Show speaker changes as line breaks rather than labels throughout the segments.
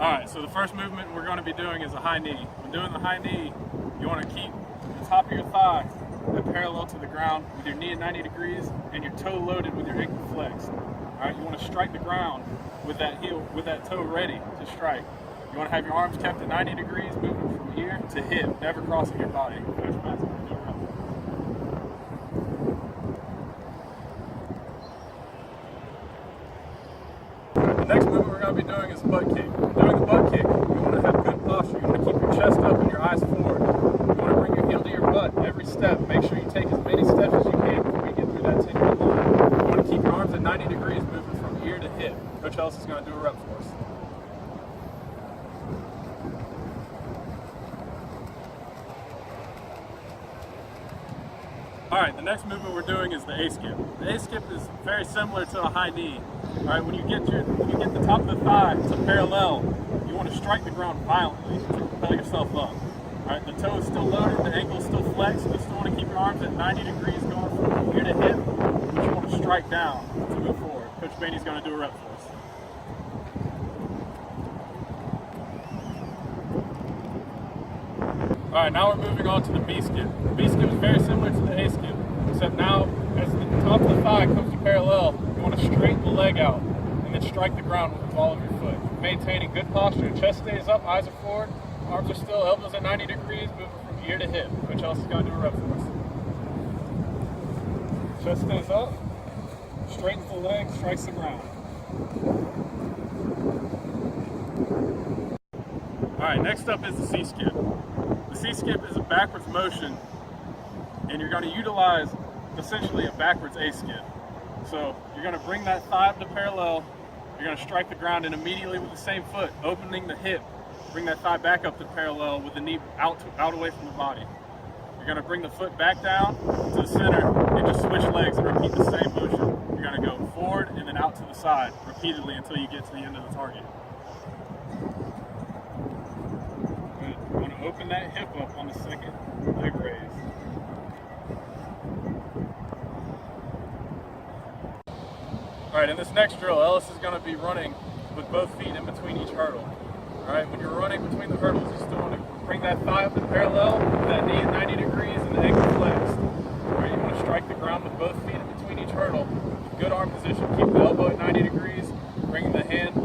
Alright, so the first movement we're going to be doing is a high knee. When doing the high knee, you want to keep the top of your thigh parallel to the ground with your knee at 90 degrees and your toe loaded with your ankle flexed. Alright, you want to strike the ground with that heel, with that toe ready to strike. You want to have your arms kept at 90 degrees, moving from ear to hip, never crossing your body. The next movement we're going to be doing is butt kick. Doing the butt kick, you want to have good posture. You want to keep your chest up and your eyes forward. You want to bring your heel to your butt every step. Make sure you take as many steps as you can before you get through that 10-yard line. You want to keep your arms at 90 degrees, moving from ear to hip. Coach Ellis is going to do a rep for us. Alright, the next movement we're doing is the A-skip. The A-skip is very similar to a high knee. Alright, when you get the top of the thigh to parallel, you want to strike the ground violently to propel yourself up. Alright, the toe is still loaded, the ankle is still flexed, you still want to keep your arms at 90 degrees going from ear to hip, but you want to strike down to move forward. Coach Bainey's going to do a rep for us. Alright, now we're moving on to the B-skip. The B-skip is very similar to the A-skip, except now as the top of the thigh comes to parallel, you want to straighten the leg out and then strike the ground with the ball of your foot. Maintaining good posture, chest stays up, eyes are forward, arms are still, elbows at 90 degrees, moving from ear to hip. Coach Ellis is going to do a rep for us. Chest stays up, straightens the leg, strikes the ground. Alright, next up is the C-skip. The C-skip is a backwards motion, and you're going to utilize essentially a backwards A-skip. So you're going to bring that thigh up to parallel, you're going to strike the ground, and immediately with the same foot, opening the hip, bring that thigh back up to parallel with the knee out away from the body. You're going to bring the foot back down to the center and just switch legs and repeat the same motion. You're going to go forward and then out to the side repeatedly until you get to the end of the target. You want to open that hip up on the second leg raise. Alright, in this next drill, Ellis is going to be running with both feet in between each hurdle. Alright, when you're running between the hurdles, you still want to bring that thigh up in parallel, with that knee at 90 degrees and the ankle flexed. Alright, you want to strike the ground with both feet in between each hurdle. Good arm position, keep the elbow at 90 degrees, bringing the hand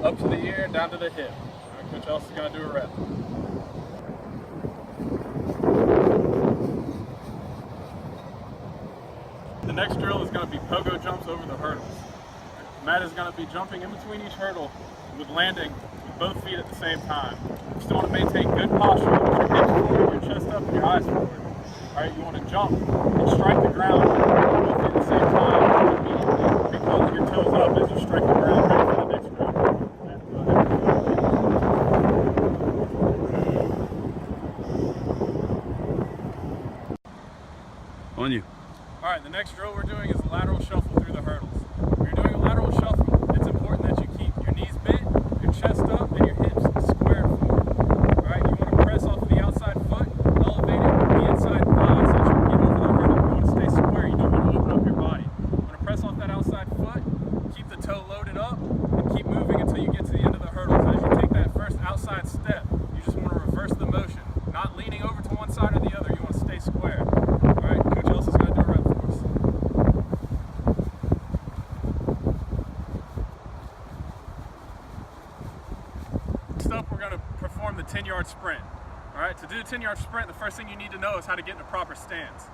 up to the ear and down to the hip. Alright, Coach Ellis is going to do a rep. The next drill is going to be pogo jumps over the hurdles. Matt is going to be jumping in between each hurdle with landing with both feet at the same time. You still want to maintain good posture with your hips forward, your chest up, and your eyes forward. Alright, you want to jump and strike the ground both at the same time, immediately holding your toes up as you strike the ground ready for the next round.
On you.
Alright, the next drill we're doing is a lateral shuffle through the hurdles. When you're doing a lateral shuffle, it's important that you keep your knees bent, your chest up, and your hips square forward. Alright, you want to press off of the outside foot, elevating the inside thighs as you get over the hurdle. You want to stay square, you don't want to open up your body. You want to press off that outside foot, keep the toe loaded up, and keep moving until you get to the end of the hurdles. As you take that first outside step, you just want to reverse the motion, not leaning over to one side or the other. You want to stay square. Alright, Coach Ellis is going to do a rep for us. Next up, we're going to perform the 10-yard sprint. Alright, to do the 10-yard sprint, the first thing you need to know is how to get in a proper stance.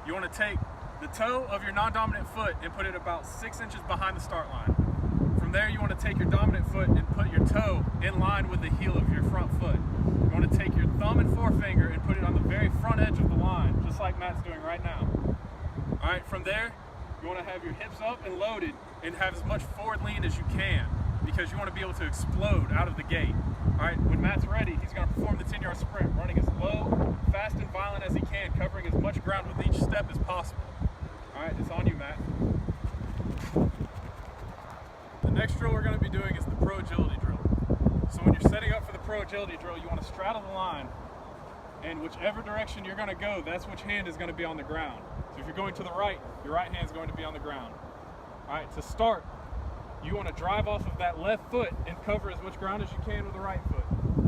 You want to take the toe of your non-dominant foot and put it about 6 inches behind the start line. From there, you want to take your dominant foot and put your toe in line with the heel of your front foot. You want to take your thumb and forefinger and put it on the very front edge of the line, just like Matt's doing right now. Alright, from there, you want to have your hips up and loaded and have as much forward lean as you can, because you want to be able to explode out of the gate. Alright, when Matt's ready, he's going to perform the 10-yard sprint, running as low, fast, and violent as he can, covering as much ground with each step as possible. Alright, it's on you, Matt. The next drill we're going to be doing is the pro agility drill. So when you're setting up for the pro agility drill, you want to straddle the line, and whichever direction you're going to go, that's which hand is going to be on the ground. So if you're going to the right, your right hand is going to be on the ground. Alright, to start, you want to drive off of that left foot and cover as much ground as you can with the right foot.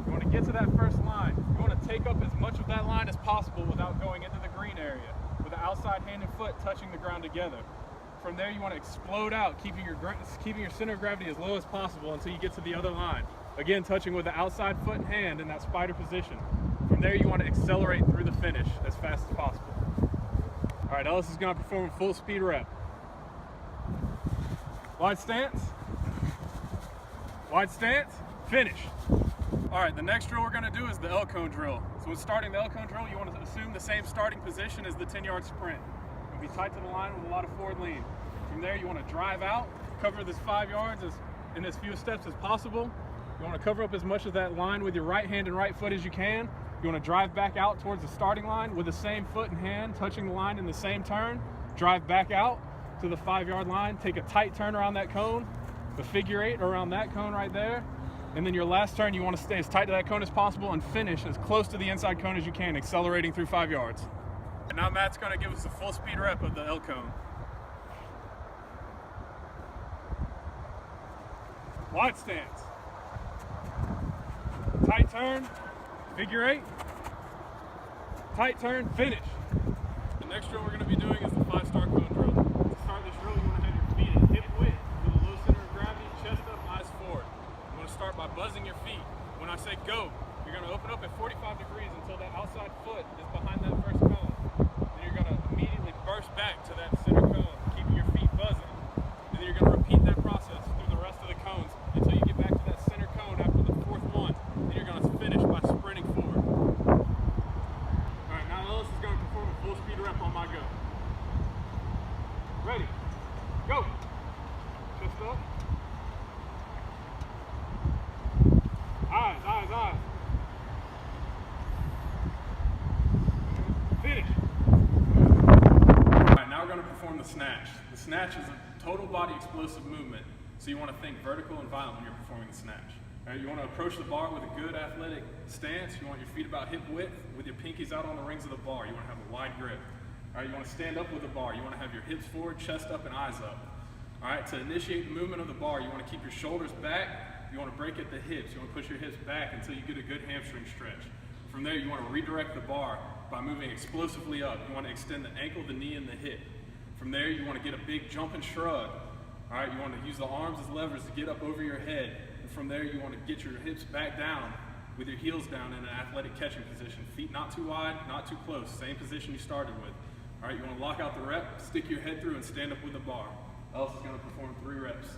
You want to get to that first line. You want to take up as much of that line as possible without going into the green area, with the outside hand and foot touching the ground together. From there, you want to explode out, keeping your center of gravity as low as possible until you get to the other line. Again, touching with the outside foot and hand in that spider position. From there, you want to accelerate through the finish as fast as possible. All right, Ellis is going to perform a full speed rep. Wide stance, finish. All right, the next drill we're gonna do is the Elco drill. So when starting the Elco drill, you want to assume the same starting position as the 10-yard sprint. You'll be tight to the line with a lot of forward lean. From there, you want to drive out, cover this 5 yards in as few steps as possible. You want to cover up as much of that line with your right hand and right foot as you can. You want to drive back out towards the starting line with the same foot and hand, touching the line in the same turn. Drive back out to the 5-yard line, take a tight turn around that cone, the figure 8 around that cone right there, and then your last turn you want to stay as tight to that cone as possible and finish as close to the inside cone as you can, accelerating through 5 yards. And now Matt's going to give us a full speed rep of the Elco. Wide stance, tight turn, figure 8, tight turn, finish. The next drill we're going to be doing is the 5-star cone drill. To start this drill, you want to have your feet at hip width with a low center of gravity, chest up, eyes forward. You want to start by buzzing your feet. When I say go, you're going to open up at 45 degrees until that outside foot is behind that first cone. Then you're going to immediately burst back to that center cone, keeping your feet buzzing. And then you're going to repeat that process through the rest of the cones until you get back to that center cone after the 4th one. Then you're going to finish by sprinting forward. All right, now Ellis is going to perform a full speed rep on my go. Ready, go. Chest up. Eyes, eyes, eyes. Finish. All right, now we're going to perform the snatch. The snatch is a total body explosive movement, so you want to think vertical and violent when you're performing the snatch. All right, you want to approach the bar with a good athletic stance. You want your feet about hip width with your pinkies out on the rings of the bar. You want to have a wide grip. All right, you want to stand up with the bar. You want to have your hips forward, chest up, and eyes up. All right, to initiate the movement of the bar, you want to keep your shoulders back. You want to break at the hips. You want to push your hips back until you get a good hamstring stretch. From there, you want to redirect the bar by moving explosively up. You want to extend the ankle, the knee, and the hip. From there, you want to get a big jump and shrug. All right, you want to use the arms as levers to get up over your head. And from there, you want to get your hips back down with your heels down in an athletic catching position. Feet not too wide, not too close. Same position you started with. All right, you want to lock out the rep, stick your head through, and stand up with the bar. Ellis is going to perform 3 reps.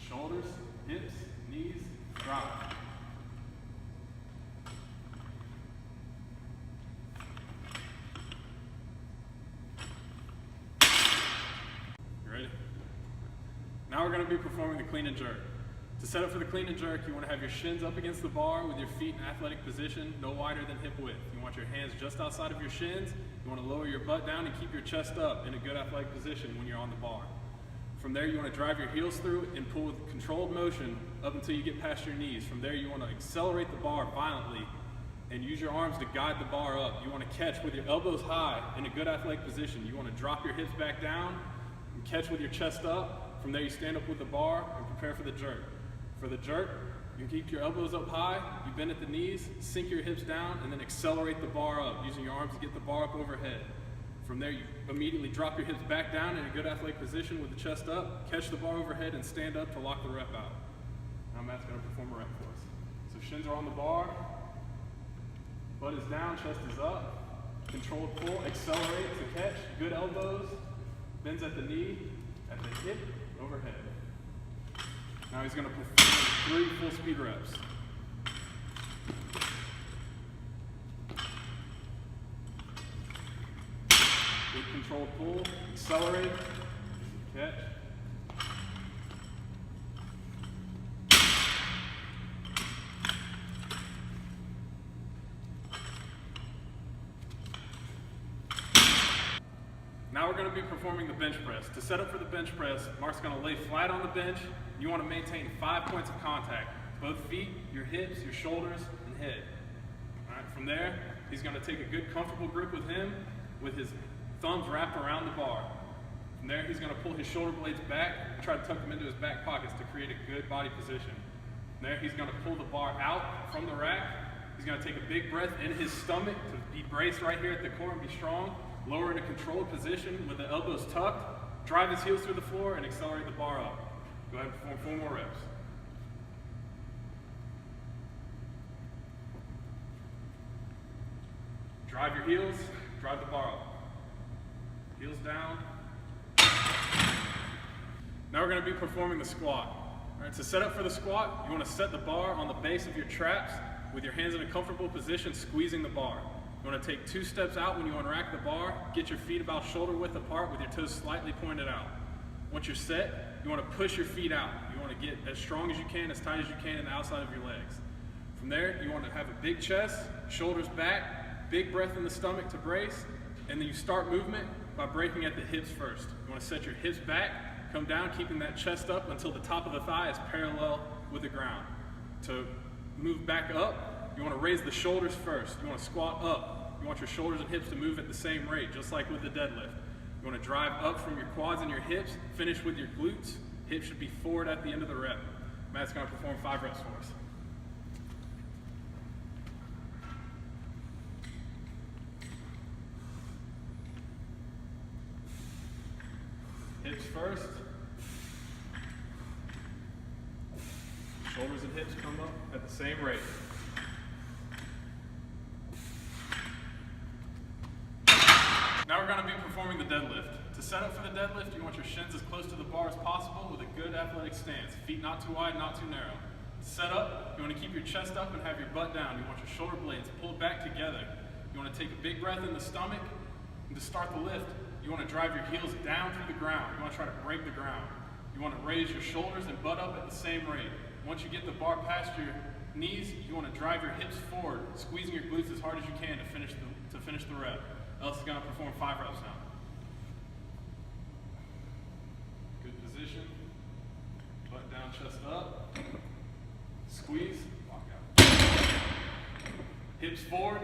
Shoulders, hips, knees, drop. You ready? Now we're going to be performing the clean and jerk. To set up for the clean and jerk, you want to have your shins up against the bar with your feet in athletic position, no wider than hip width. You want your hands just outside of your shins. You want to lower your butt down and keep your chest up in a good athletic position when you're on the bar. From there, you want to drive your heels through and pull with controlled motion up until you get past your knees. From there, you want to accelerate the bar violently and use your arms to guide the bar up. You want to catch with your elbows high in a good athletic position. You want to drop your hips back down and catch with your chest up. From there, you stand up with the bar and prepare for the jerk. For the jerk, you keep your elbows up high, you bend at the knees, sink your hips down, and then accelerate the bar up, using your arms to get the bar up overhead. From there, you immediately drop your hips back down in a good athletic position with the chest up, catch the bar overhead, and stand up to lock the rep out. Now Matt's going to perform a rep for us. So shins are on the bar, butt is down, chest is up, controlled pull, accelerate to catch, good elbows, bends at the knee, at the hip, overhead. Now he's going to perform 3 full speed reps. Good controlled pull, accelerate, catch. Now we're going to be performing the bench press. To set up for the bench press, Mark's going to lay flat on the bench. You want to maintain 5 points of contact. Both feet, your hips, your shoulders, and head. All All right, from there, he's gonna take a good comfortable grip with him with his thumbs wrapped around the bar. From there, he's gonna pull his shoulder blades back and try to tuck them into his back pockets to create a good body position. From there, he's gonna pull the bar out from the rack. He's gonna take a big breath in his stomach to be braced right here at the core and be strong. Lower in a controlled position with the elbows tucked. Drive his heels through the floor and accelerate the bar up. Go ahead and perform 4 more reps. Drive your heels, drive the bar up. Heels down. Now we're going to be performing the squat. All right, to set up for the squat, you want to set the bar on the base of your traps with your hands in a comfortable position, squeezing the bar. You want to take 2 steps out when you unrack the bar, get your feet about shoulder width apart with your toes slightly pointed out. Once you're set, you want to push your feet out. You want to get as strong as you can, as tight as you can in the outside of your legs. From there, you want to have a big chest, shoulders back, big breath in the stomach to brace, and then you start movement by breaking at the hips first. You want to set your hips back, come down, keeping that chest up until the top of the thigh is parallel with the ground. To move back up, you want to raise the shoulders first. You want to squat up. You want your shoulders and hips to move at the same rate, just like with the deadlift. You want to drive up from your quads and your hips, finish with your glutes. Hips should be forward at the end of the rep. Matt's going to perform 5 reps for us. Hips first. Shoulders and hips come up at the same rate. Now we're going to be performing the deadlift. To set up for the deadlift, you want your shins as close to the bar as possible with a good athletic stance. Feet not too wide, not too narrow. To set up, you want to keep your chest up and have your butt down. You want your shoulder blades pulled back together. You want to take a big breath in the stomach. And to start the lift, you want to drive your heels down through the ground. You want to try to break the ground. You want to raise your shoulders and butt up at the same rate. Once you get the bar past your knees, you want to drive your hips forward, squeezing your glutes as hard as you can to finish the rep. Ellis is going to perform 5 reps now. Good position. Butt down, chest up. Squeeze. Walk out. Hips forward.